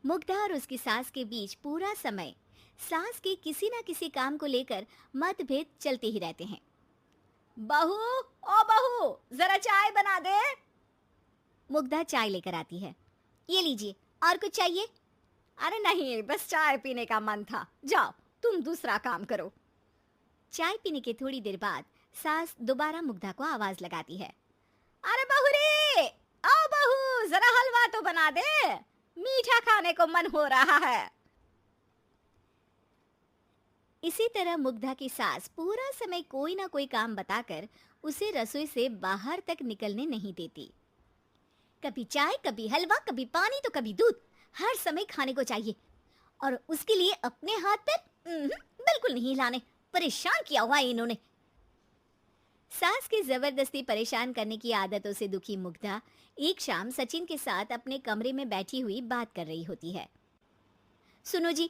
मुग्धा और उसकी सास के बीच पूरा समय सास के किसी ना किसी काम को लेकर मतभेद चलते ही रहते हैं। बहू, ओ बहू, जरा चाय बना दे। मुग्धा चाय लेकर आती है। ये लीजिए, और कुछ चाहिए? अरे नहीं, बस चाय पीने का मन था। जाओ, तुम दूसरा काम करो। चाय पीने के थोड़ी देर बाद सास दोबारा मुग्धा को आवाज लगाती है। अरे बहू रे, आओ बहू, जरा हलवा तो बना दे, मीठा खाने को मन हो रहा है। इसी तरह मुग्धा की सास पूरा समय कोई ना कोई काम बताकर उसे रसोई से बाहर तक निकलने नहीं देती। कभी चाय, कभी हलवा, कभी पानी तो कभी दूध, हर समय खाने को चाहिए। और उसके लिए अपने हाथ पर बिल्कुल नहीं हिलाने। परेशान किया हुआ है इन्होंने। सास की जबरदस्ती परेशान करने की आदतों से दुखी मुग्धा एक शाम सचिन के साथ अपने कमरे में बैठी हुई बात कर रही होती है। सुनो जी,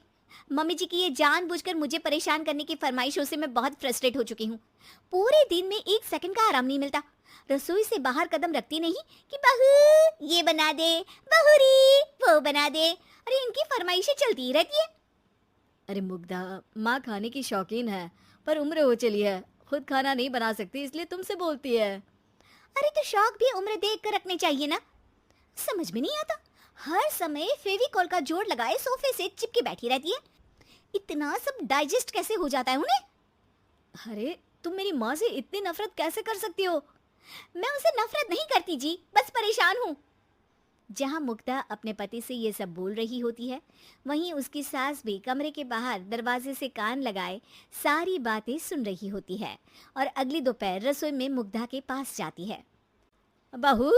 मम्मी जी की ये जानबूझकर मुझे परेशान करने की फरमाइशों से मैं बहुत फ्रस्ट्रेट हो चुकी हूँ। पूरे दिन में एक सेकंड का आराम नहीं मिलता। रसोई से बाहर कदम रखती नहीं कि बहू ये बना दे, बहू री वो बना दे। अरे इनकी फरमाइशें चलती ही रहती है। अरे मुग्धा, माँ खाने की शौकीन है, पर उम्र हो चली है, खुद खाना नहीं बना सकती, इसलिए तुमसे बोलती है। अरे तो शौक भी उम्र देख कर रखने चाहिए ना। समझ में नहीं आता, हर समय फेविकॉल का जोड़ लगाए सोफे से चिपके बैठी रहती है। इतना सब डाइजेस्ट कैसे हो जाता है उन्हें? अरे तुम मेरी माँ से इतनी नफरत कैसे कर सकती हो? मैं उनसे नफरत नहीं करती जी, बस परेशान हूँ। जहाँ मुग्धा अपने पति से ये सब बोल रही होती है, वहीं उसकी सास भी कमरे के बाहर दरवाजे से कान लगाए सारी बातें सुन रही होती है और अगली दोपहर रसोई में मुग्धा के पास जाती है। बहू,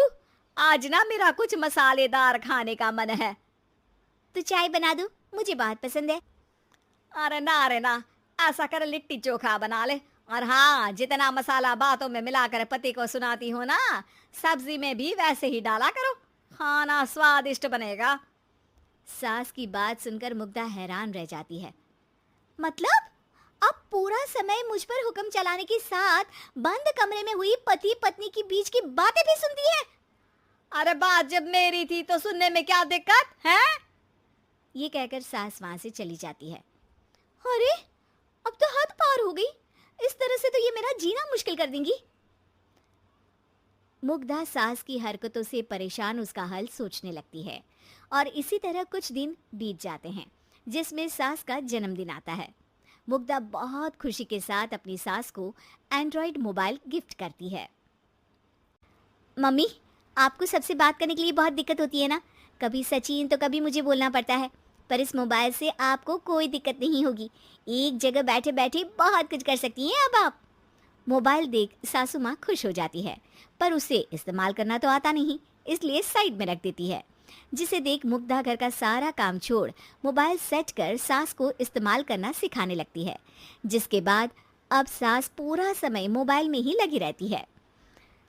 आज ना मेरा कुछ मसालेदार खाने का मन है। तो चाय बना दो, मुझे बहुत पसंद है। अरे ना, ऐसा कर लिट्टी चोखा बना ले। और हाँ, जितना मसाला बातों में मिलाकर पति को सुनाती हो ना, सब्जी में भी वैसे ही डाला करो, खाना स्वादिष्ट बनेगा। सास की बात सुनकर मुग्धा हैरान रह जाती है। मतलब अब पूरा समय मुझ पर हुक्म चलाने के साथ बंद कमरे में हुई पति पत्नी के बीच की बातें भी सुनती है? अरे बात जब मेरी थी तो सुनने में क्या दिक्कत है? ये कहकर सास वहां से चली जाती है। अरे अब तो हद पार हो गई, इस तरह से तो ये मेरा जीना मुश्किल कर देंगी। मुग्धा सास की हरकतों से परेशान उसका हल सोचने लगती है और इसी तरह कुछ दिन बीत जाते हैं, जिसमें सास का जन्मदिन आता है। मुग्धा बहुत खुशी के साथ अपनी सास को एंड्रॉइड मोबाइल गिफ्ट करती है। मम्मी, आपको सबसे बात करने के लिए बहुत दिक्कत होती है ना, कभी सचिन तो कभी मुझे बोलना पड़ता है, पर इस मोबाइल से आपको कोई दिक्कत नहीं होगी। एक जगह बैठे बैठे बहुत कुछ कर सकती हैं अब आप। मोबाइल देख सासू माँ खुश हो जाती है, पर उसे इस्तेमाल करना तो आता नहीं, इसलिए साइड में रख देती है। जिसे देख मुग्धा घर का सारा काम छोड़ मोबाइल सेट कर सास को इस्तेमाल करना सिखाने लगती है, जिसके बाद अब सास पूरा समय मोबाइल में ही लगी रहती है।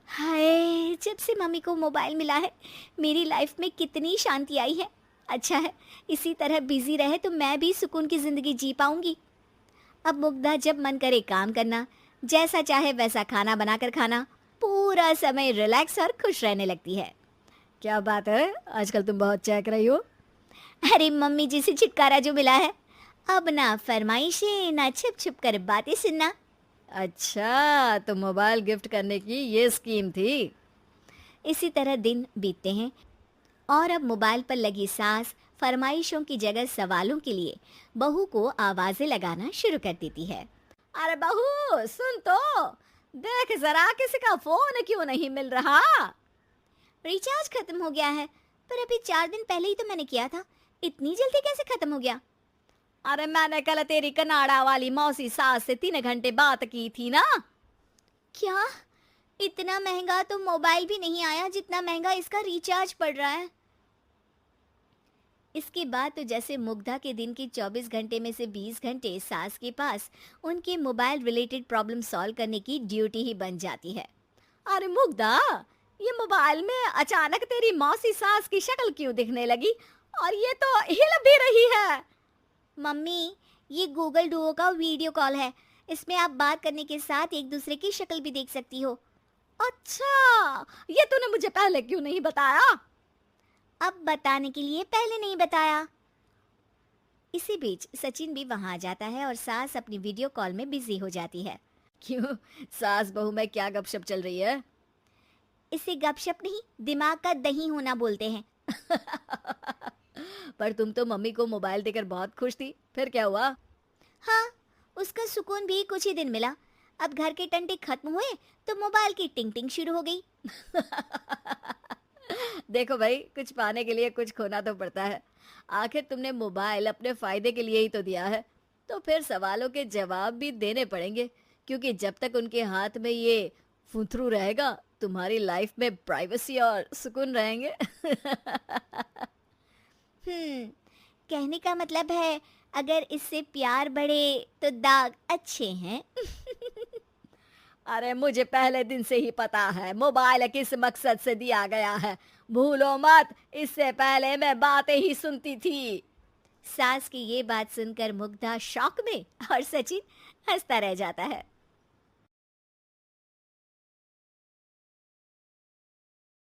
हाय, जब से मम्मी को मोबाइल मिला है मेरी लाइफ में कितनी शांति आई है। अच्छा है, इसी तरह बिजी रहे तो मैं भी सुकून की ज़िंदगी जी पाऊंगी। अब मुग्धा जब मन करे काम करना, जैसा चाहे वैसा खाना बनाकर खाना, पूरा समय रिलैक्स और खुश रहने लगती है। क्या बात है, आजकल तुम बहुत चहक रही हो। अरे मम्मी जी से छुटकारा जो मिला है, अब ना फरमाइशें ना छुप छुप कर बातें सुनना। अच्छा, तो मोबाइल गिफ्ट करने की ये स्कीम थी। इसी तरह दिन बीतते हैं और अब मोबाइल पर लगी सास फरमाइशों की जगह सवालों के लिए बहू को आवाजें लगाना शुरू कर देती है। अरे बहू सुन तो, देख जरा किसी का फोन क्यों नहीं मिल रहा? रिचार्ज खत्म हो गया है, पर अभी 4 दिन पहले ही तो मैंने किया था, इतनी जल्दी कैसे खत्म हो गया? अरे मैंने कल तेरी कनाडा वाली मौसी सास से 3 घंटे बात की थी ना। क्या? इतना महंगा तो मोबाइल भी नहीं आया जितना महंगा इसका रिचार्ज पड़ रहा है। इसके बाद तो जैसे मुग्धा के दिन के 24 घंटे में से 20 घंटे सास के पास उनके मोबाइल रिलेटेड प्रॉब्लम सॉल्व करने की ड्यूटी ही बन जाती है। अरे मुग्धा, ये मोबाइल में अचानक तेरी मौसी सास की शक्ल क्यों दिखने लगी? और ये तो हिल भी रही है। मम्मी, ये गूगल डुओ का वीडियो कॉल है, इसमें आप बात करने के साथ एक दूसरे की शक्ल भी देख सकती हो। अच्छा, ये तूने मुझे पहले क्यों नहीं बताया? अब बताने के लिए पहले नहीं बताया। इसी बीच सचिन भी वहां आ जाता है और सास अपनी वीडियो कॉल में बिजी हो जाती है। क्यों, सास बहू में क्या गपशप चल रही है? इसे गपशप नहीं, दिमाग का दही होना बोलते हैं। पर तुम तो मम्मी को मोबाइल देकर बहुत खुश थी, फिर क्या हुआ? हाँ, उसका सुकून भी कुछ ही दिन मिला। अब घर के टंटे खत्म हुए तो मोबाइल की टिंग टिंग शुरू हो गई। देखो भाई, कुछ पाने के लिए कुछ खोना तो पड़ता है। आखिर तुमने मोबाइल अपने फायदे के लिए ही तो दिया है, तो फिर सवालों के जवाब भी देने पड़ेंगे, क्योंकि जब तक उनके हाथ में ये फुंथरू रहेगा, तुम्हारी लाइफ में प्राइवेसी और सुकून रहेंगे। कहने का मतलब है अगर इससे प्यार बढ़े तो दाग अच्छे हैं। अरे मुझे पहले दिन से ही पता है मोबाइल किस मकसद से दिया गया है। भूलो मत, इससे पहले मैं बातें ही सुनती थी। सास की ये बात सुनकर मुग्धा शॉक में और सचिन हंसता रह जाता है।